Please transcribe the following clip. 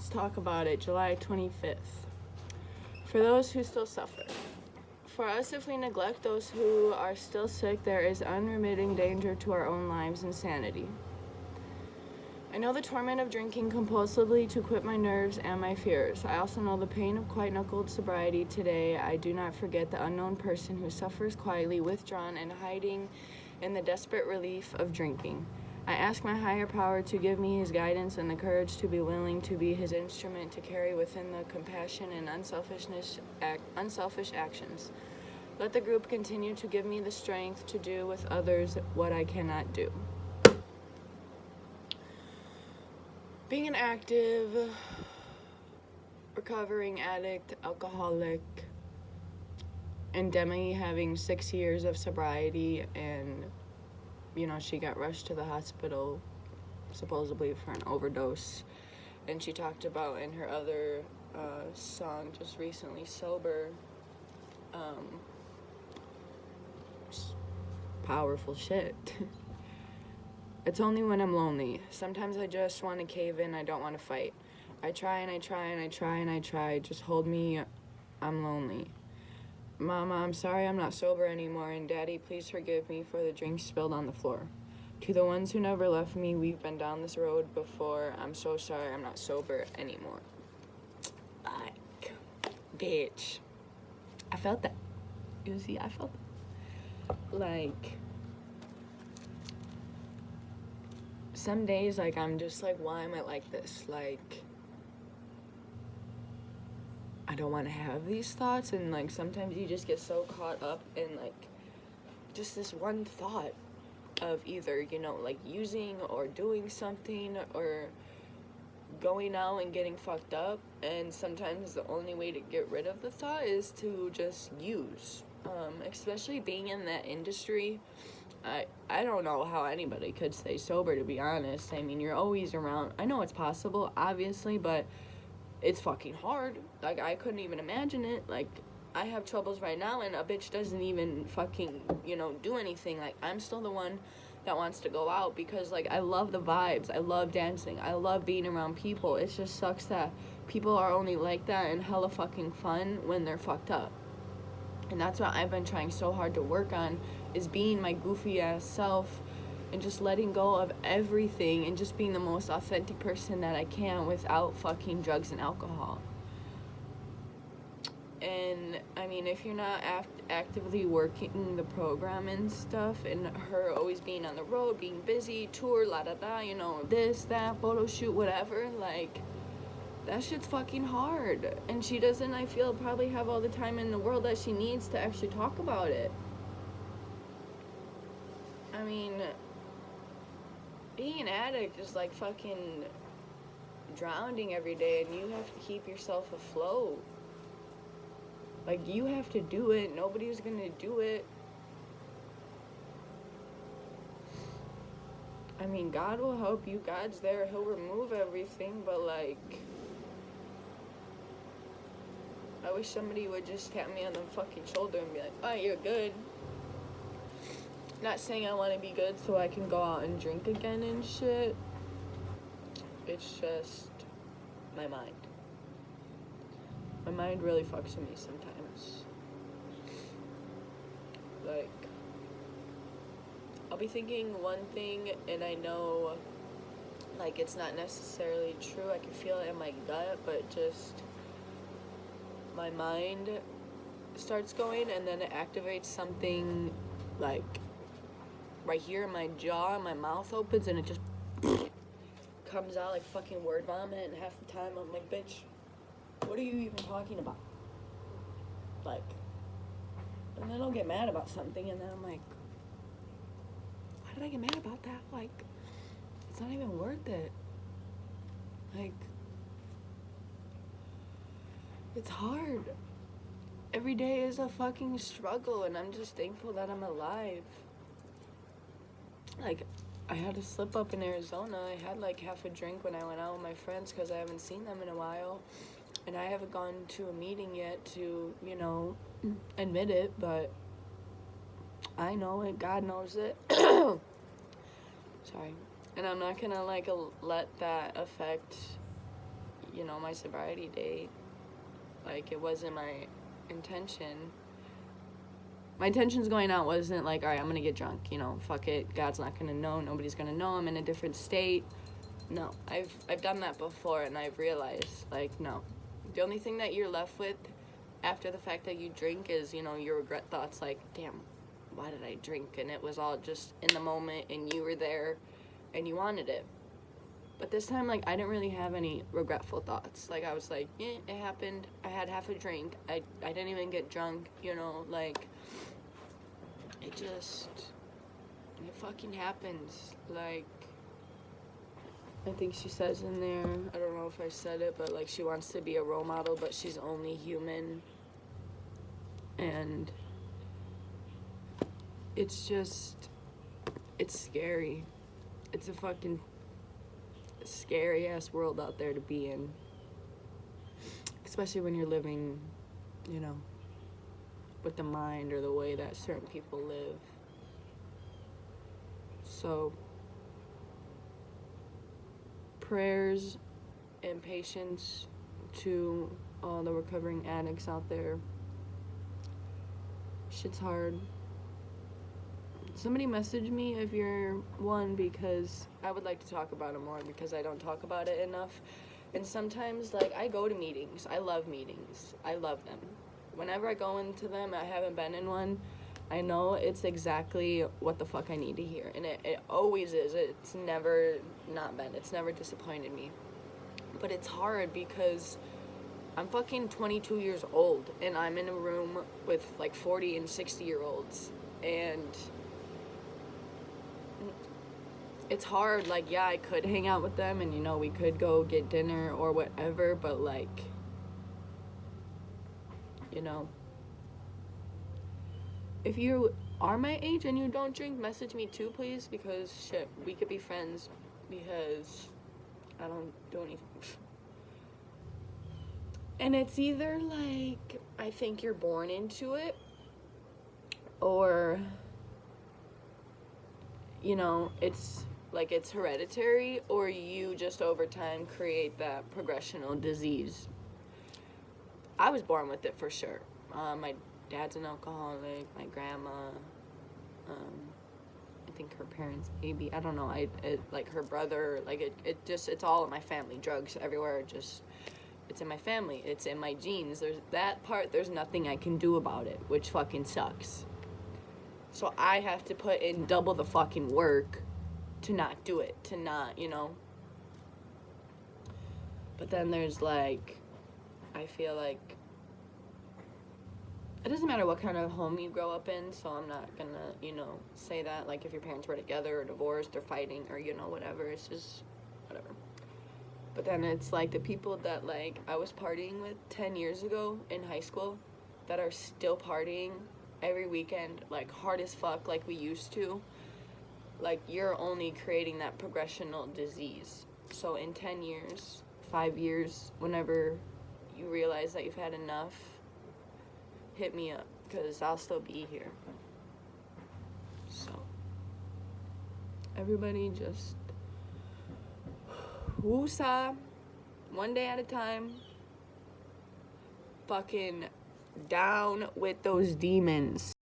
Let's talk about it. July 25th. For those who still suffer. For us, if we neglect those who are still sick, there is unremitting danger to our own lives and sanity. I know the torment of drinking compulsively to quit my nerves and my fears. I also know the pain of white-knuckled sobriety. Today, I do not forget the unknown person who suffers quietly, withdrawn, and hiding in the desperate relief of drinking. I ask my higher power to give me his guidance and the courage to be willing to be his instrument to carry within the compassion and unselfish actions. Let the group continue to give me the strength to do with others what I cannot do. Being an active, recovering addict, alcoholic, and Demi having 6 years of sobriety, and she got rushed to the hospital supposedly for an overdose, and she talked about in her other song just recently, Sober, powerful shit. It's only when I'm lonely. Sometimes I just want to cave in. I don't want to fight. I try and I try and I try and I try. Just hold me. I'm lonely. Mama, I'm sorry I'm not sober anymore. And Daddy, please forgive me for the drinks spilled on the floor. To the ones who never left me, we've been down this road before. I'm so sorry I'm not sober anymore. Like, bitch. I felt that. You see, I felt that. Like, some days, like, I'm just like, why am I like this? Like, I don't want to have these thoughts, and, like, sometimes you just get so caught up in, like, just this one thought of either, like, using or doing something or going out and getting fucked up, and sometimes the only way to get rid of the thought is to just use, especially being in that industry. I don't know how anybody could stay sober, to be honest. I mean, you're always around. I know it's possible, obviously, but it's fucking hard. Like, I couldn't even imagine it. Like, I have troubles right now, and a bitch doesn't even fucking, do anything. Like, I'm still the one that wants to go out because, like, I love the vibes. I love dancing. I love being around people. It just sucks that people are only like that and hella fucking fun when they're fucked up. And that's what I've been trying so hard to work on, is being my goofy ass self and just letting go of everything and just being the most authentic person that I can without fucking drugs and alcohol. And I mean, if you're not actively working the program and stuff, and her always being on the road, being busy, tour, this, that, photo shoot, whatever, like, that shit's fucking hard. And she doesn't, I feel, probably have all the time in the world that she needs to actually talk about it. I mean, being an addict is like fucking drowning every day, and you have to keep yourself afloat. Like, you have to do it. Nobody's gonna do it. I mean, God will help you. God's there. He'll remove everything, but, like, I wish somebody would just tap me on the fucking shoulder and be like, oh, you're good. Not saying I want to be good so I can go out and drink again and shit. It's just my mind. My mind really fucks with me sometimes. Like, I'll be thinking one thing and I know, like, it's not necessarily true. I can feel it in my gut, but just my mind starts going, and then it activates something, like, right here in my jaw, and my mouth opens, and it just comes out like fucking word vomit, and half the time I'm like, bitch, what are you even talking about? Like, and then I'll get mad about something, and then I'm like, why did I get mad about that? Like, it's not even worth it. Like, it's hard. Every day is a fucking struggle, and I'm just thankful that I'm alive. Like, I had a slip up in Arizona. I had like half a drink when I went out with my friends because I haven't seen them in a while. And I haven't gone to a meeting yet to, admit it, but I know it. God knows it. Sorry. And I'm not gonna, like, let that affect, my sobriety date. Like, it wasn't my intention. My intentions going out wasn't like, all right, I'm gonna get drunk, fuck it, God's not gonna know, nobody's gonna know, I'm in a different state. No, I've done that before, and I've realized, like, no. The only thing that you're left with after the fact that you drink is, your regret thoughts, like, damn, why did I drink? And it was all just in the moment, and you were there, and you wanted it. But this time, like, I didn't really have any regretful thoughts. Like, I was like, it happened. I had half a drink. I didn't even get drunk, like, it fucking happens. Like, I think she says in there, I don't know if I said it, but, like, she wants to be a role model, but she's only human. And it's scary. It's a fucking scary ass world out there to be in, especially when you're living, with the mind or the way that certain people live. So prayers and patience to all the recovering addicts out there. Shit's hard. Somebody message me if you're one, because I would like to talk about it more, because I don't talk about it enough. And sometimes, like, I go to meetings. I love meetings. I love them. Whenever I go into them, I haven't been in one, I know it's exactly what the fuck I need to hear. And it always is. It's never not been. It's never disappointed me. But it's hard because I'm fucking 22 years old, and I'm in a room with, like, 40 and 60-year-olds. And it's hard. Like, yeah, I could hang out with them, and, we could go get dinner or whatever, but, like, if you are my age and you don't drink, message me too, please, because, shit, we could be friends, because I don't do anything. And it's either, like, I think you're born into it, or, it's like it's hereditary, or you just over time create that progressional disease. I was born with it for sure. My dad's an alcoholic, my grandma, I think her parents, maybe, I don't know, like her brother, like it's all in my family. Drugs everywhere, it's in my family, it's in my genes. There's that part, there's nothing I can do about it, which fucking sucks. So I have to put in double the fucking work to not do it, to not, But then there's, like, I feel like it doesn't matter what kind of home you grow up in, so I'm not gonna, say that, like, if your parents were together or divorced or fighting or, whatever, it's just whatever. But then it's, like, the people that, like, I was partying with 10 years ago in high school that are still partying every weekend, like, hard as fuck, like we used to. Like, you're only creating that progressional disease. So in 10 years, 5 years, whenever you realize that you've had enough, hit me up, because I'll still be here. So everybody just woosah, one day at a time. Fucking down with those demons.